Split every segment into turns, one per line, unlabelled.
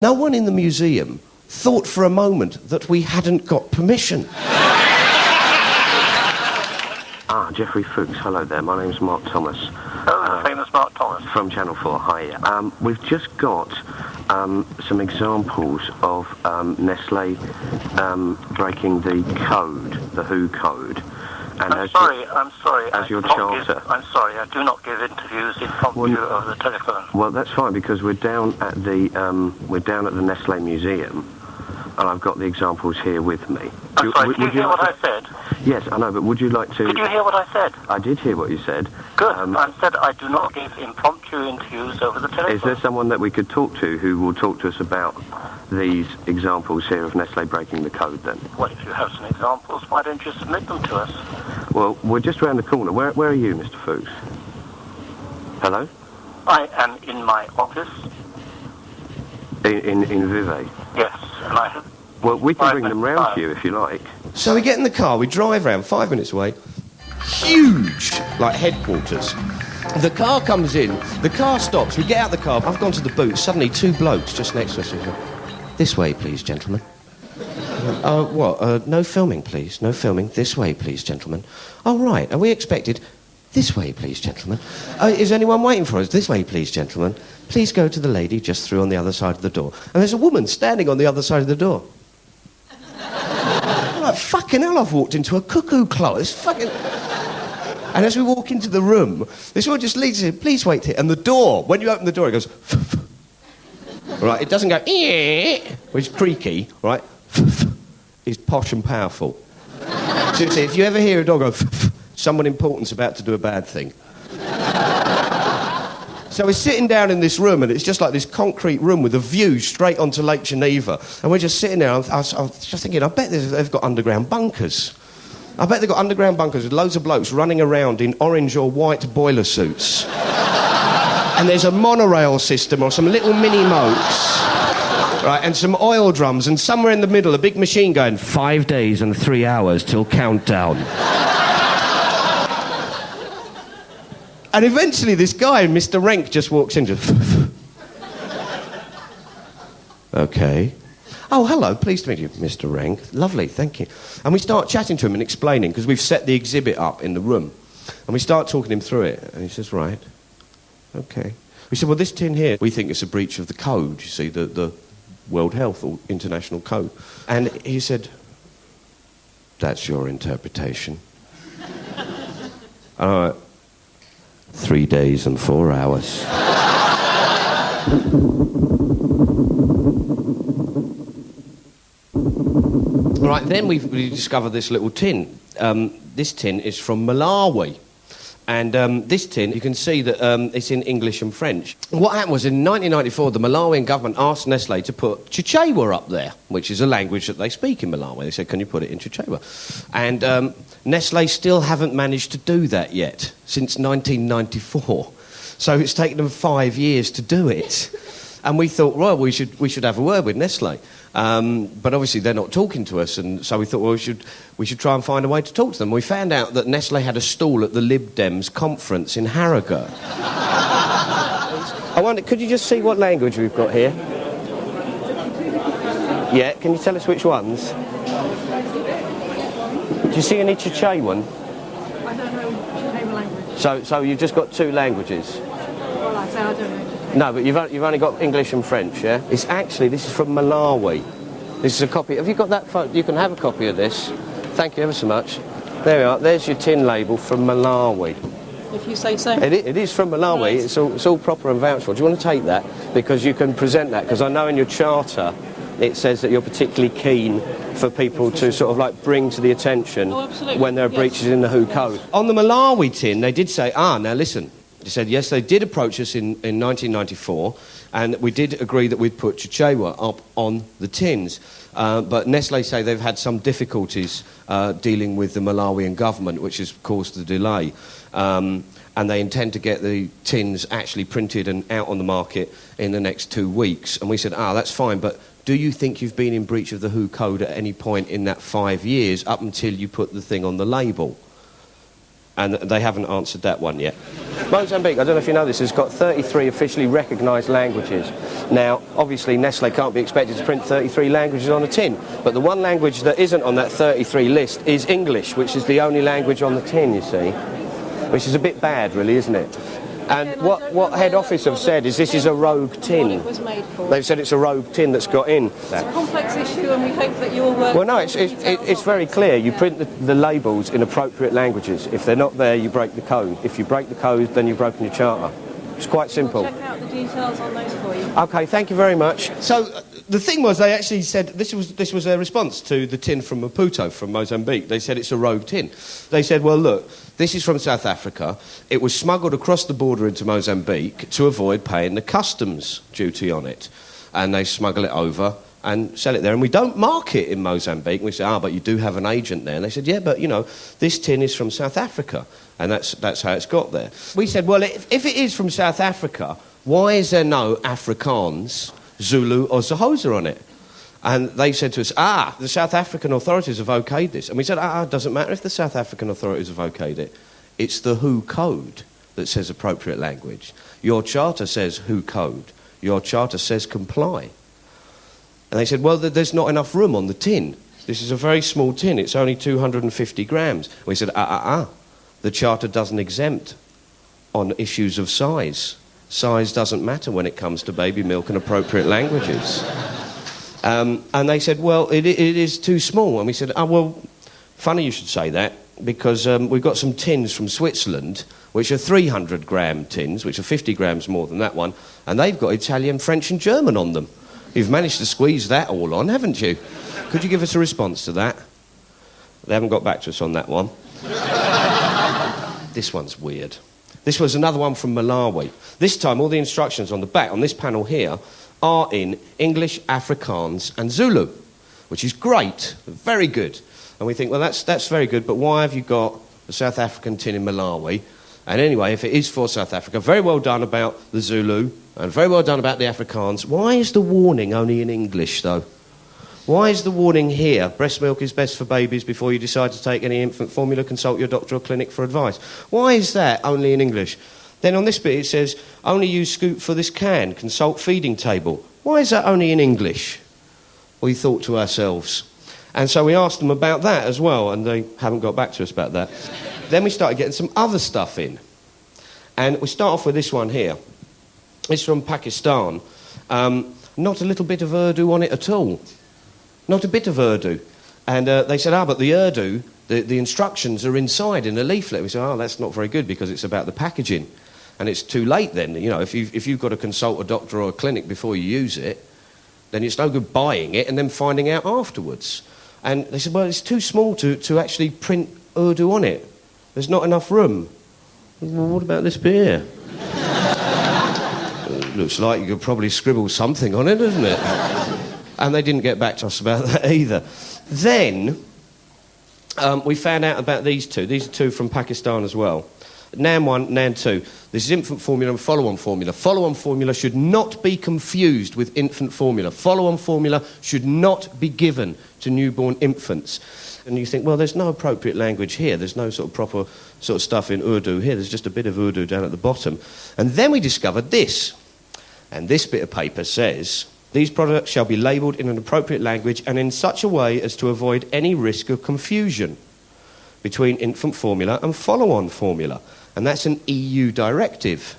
No one in the museum thought for a moment that we hadn't got permission.
Jeffrey Fuchs, hello there. My name's Mark Thomas.
Oh, the famous Mark Thomas.
From Channel 4, hi. We've just got some examples of Nestle breaking the code, the WHO code. And
I'm sorry.
As your charter.
I'm sorry, I do not give interviews impromptu over the telephone.
Well, that's fine, because we're down at the Nestle Museum, and I've got the examples here with me.
I'm sorry, did you hear what I said?
Yes, I know, but would you like to...
Did you hear what I said?
I did hear what you said.
Good. I said I do not give impromptu interviews over the telephone.
Is there someone that we could talk to who will talk to us about these examples here of Nestle breaking the code, then?
Well, if you have some examples, why don't you submit them to us?
Well, we're just round the corner. Where are you, Mr. Fuchs? Hello?
I am in my office.
In Vevey?
Yes, and I have...
Well, we can bring them round to you if you like.
So we get in the car, we drive round 5 minutes away. Huge, like headquarters. The car comes in, the car stops, we get out the car, I've gone to the boot, suddenly two blokes just next to us. This way, please, gentlemen. No filming, please, no filming. This way, please, gentlemen. Oh, right, are we expected? This way, please, gentlemen. Is anyone waiting for us? This way, please, gentlemen. Please go to the lady just through on the other side of the door. And there's a woman standing on the other side of the door. I'm like, fucking hell, I've walked into a cuckoo clock. It's fucking... And as we walk into the room, this one just leads in, please wait here. And the door, when you open the door, it goes... Right, it doesn't go... Which is creaky, right? It's posh and powerful. Seriously, if you ever hear a dog go... Someone important's about to do a bad thing. So we're sitting down in this room, and it's just like this concrete room with a view straight onto Lake Geneva. And we're just sitting there, and I was just thinking, I bet they've got underground bunkers. I bet they've got underground bunkers with loads of blokes running around in orange or white boiler suits. And there's a monorail system or some little mini-moats. Right, and some oil drums, and somewhere in the middle, a big machine going, 5 days and 3 hours till countdown. And eventually this guy, Mr. Renk, just walks in, just... OK. Oh, hello, pleased to meet you, Mr. Renk. Lovely, thank you. And we start chatting to him and explaining, because we've set the exhibit up in the room. And we start talking him through it. And he says, right, OK. We said, well, this tin here, we think it's a breach of the code, you see, the World Health or International Code. And he said, that's your interpretation. And I went, 3 days and 4 hours. Right, then we discovered this little tin. This tin is from Malawi. And this tin, you can see that it's in English and French. What happened was, in 1994, the Malawian government asked Nestle to put Chichewa up there, which is a language that they speak in Malawi. They said, can you put it in Chichewa? And Nestle still haven't managed to do that yet, since 1994. So it's taken them 5 years to do it. And we thought, well, we should have a word with Nestle. But obviously they're not talking to us, and so we thought, well, we should try and find a way to talk to them. We found out that Nestle had a stall at the Lib Dems conference in Harrogate. I wonder, could you just see what language we've got here? Yeah, can you tell us which ones? Do you see any Chichewan?
I don't know Chichewa language.
So you've just got 2 languages?
Well, I say I don't know.
No, but you've only got English and French, yeah? This is from Malawi. This is a copy. Have you got that photo? You can have a copy of this. Thank you ever so much. There we are. There's your tin label from Malawi.
If you say so.
It is from Malawi. Right. It's all proper and vouched for. Do you want to take that? Because you can present that. Because I know in your charter it says that you're particularly keen for people to sort of like bring to the attention when there are breaches in the WHO code. On the Malawi tin, they did say, now listen. They said, yes, they did approach us in 1994, and we did agree that we'd put Chichewa up on the tins. But Nestle say they've had some difficulties dealing with the Malawian government, which has caused the delay. And they intend to get the tins actually printed and out on the market in the next 2 weeks. And we said, that's fine, but do you think you've been in breach of the WHO code at any point in that 5 years up until you put the thing on the label? And they haven't answered that one yet. Mozambique, I don't know if you know this, has got 33 officially recognised languages. Now, obviously, Nestle can't be expected to print 33 languages on a tin, but the one language that isn't on that 33 list is English, which is the only language on the tin, you see, which is a bit bad, really, isn't it? And what head office have said is this is a rogue tin.
What it was made for.
They've said it's a rogue tin that's got in.
It's a complex issue, and we hope that you'll work...
Well, no, it's very clear. You print the labels in appropriate languages. If they're not there, you break the code. If you break the code, then you've broken your charter. It's quite simple.
We'll check out the details on those for you.
OK, thank you very much. So the thing was, they actually said this was their response to the tin from Maputo, from Mozambique. They said it's a rogue tin. They said, well, look, this is from South Africa. It was smuggled across the border into Mozambique to avoid paying the customs duty on it. And they smuggle it over and sell it there. And we don't mark it in Mozambique. And we say, but you do have an agent there. And they said, yeah, but, you know, this tin is from South Africa. And that's how it's got there. We said, well, if it is from South Africa, why is there no Afrikaans, Zulu or Xhosa on it? And they said to us, the South African authorities have okayed this. And we said, it doesn't matter if the South African authorities have okayed it. It's the WHO code that says appropriate language. Your charter says WHO code. Your charter says comply. And they said, well, there's not enough room on the tin. This is a very small tin. It's only 250 grams. We said, the charter doesn't exempt on issues of size. Size doesn't matter when it comes to baby milk and appropriate languages. And they said, well, it is too small. And we said, well, funny you should say that, because we've got some tins from Switzerland, which are 300-gram tins, which are 50 grams more than that one, and they've got Italian, French and German on them. You've managed to squeeze that all on, haven't you? Could you give us a response to that? They haven't got back to us on that one. This one's weird. This was another one from Malawi. This time, all the instructions on the back, on this panel here, are in English, Afrikaans and Zulu, which is great, very good. And we think, well, that's very good, but why have you got the South African tin in Malawi? And anyway, if it is for South Africa, very well done about the Zulu, and very well done about the Afrikaans. Why is the warning only in English, though? Why is the warning here? Breast milk is best for babies. Before you decide to take any infant formula, consult your doctor or clinic for advice. Why is that only in English? Then on this bit it says, only use scoop for this can, consult feeding table. Why is that only in English? We thought to ourselves. And so we asked them about that as well, and they haven't got back to us about that. Then we started getting some other stuff in. And we start off with this one here. It's from Pakistan. Not a little bit of Urdu on it at all. Not a bit of Urdu. And they said, but the Urdu, the instructions are inside in a leaflet. We said, that's not very good because it's about the packaging. And it's too late then. You know, if you've got to consult a doctor or a clinic before you use it, then it's no good buying it and then finding out afterwards. And they said, well, it's too small to actually print Urdu on it. There's not enough room. Well, what about this bit here? Looks like you could probably scribble something on it, doesn't it? And they didn't get back to us about that either. Then we found out about these two. These are two from Pakistan as well. NAN 1, NAN 2. This is infant formula and follow-on formula. Follow-on formula should not be confused with infant formula. Follow-on formula should not be given to newborn infants. And you think, well, there's no appropriate language here. There's no sort of proper sort of stuff in Urdu here. There's just a bit of Urdu down at the bottom. And then we discovered this. And this bit of paper says, these products shall be labelled in an appropriate language and in such a way as to avoid any risk of confusion between infant formula and follow-on formula. And that's an EU directive.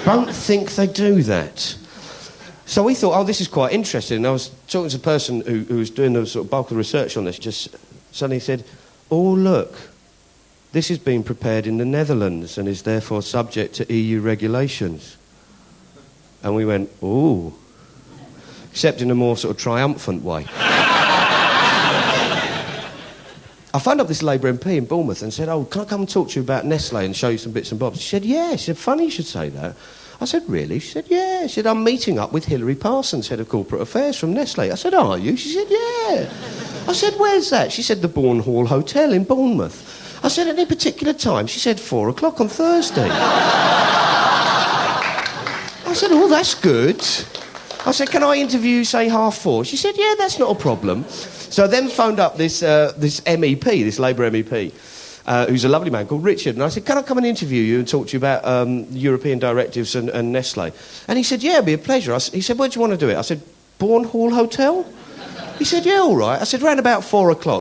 Don't think they do that. So we thought, this is quite interesting. And I was talking to a person who was doing the sort of bulk of research on this, just suddenly said, look, this is being prepared in the Netherlands and is therefore subject to EU regulations. And we went, except in a more sort of triumphant way. I phoned up this Labour MP in Bournemouth and said, can I come and talk to you about Nestle and show you some bits and bobs? She said, yeah. She said, funny you should say that. I said, really? She said, yeah. She said, I'm meeting up with Hilary Parsons, Head of Corporate Affairs from Nestle. I said, are you? She said, yeah. I said, where's that? She said, the Bourne Hall Hotel in Bournemouth. I said, at any particular time? She said, 4 o'clock on Thursday. I said, that's good. I said, can I interview, say, 4:30? She said, yeah, that's not a problem. So I then phoned up this MEP, this Labour MEP, who's a lovely man called Richard, and I said, can I come and interview you and talk to you about European directives and Nestle? And he said, yeah, it'd be a pleasure. He said, where do you want to do it? I said, Bourne Hall Hotel? He said, yeah, all right. I said, round about 4 o'clock.